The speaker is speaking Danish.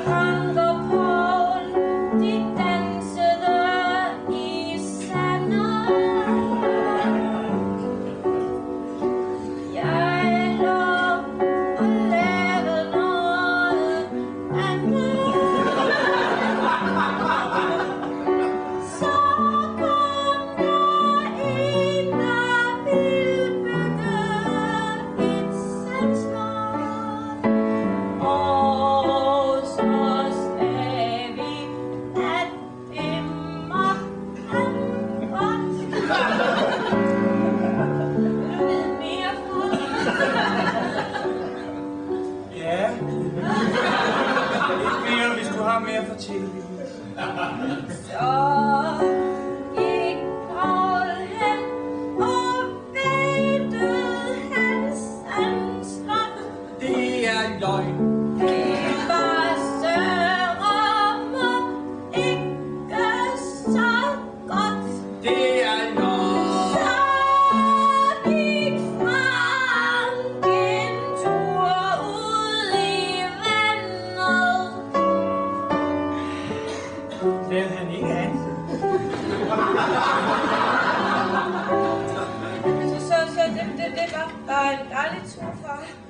Frank og Paul, de dansede i sandet. Jeg lå og lavede noget andet. Så kom der en, der ville bygge et selskab. Og så sagde vi, at det må han godt. Vil du vide mere, Paul? Ja. Lidt mere, vi skulle have mere for til. Så gik Paul hen og vædede hans anslag. Det er løgn. Det var Søren og ikke så godt. Det er løgn. Så gik Frank en tur ud i vandet. Lavede han ikke andet? Så det var bare en dejlig tur for ham.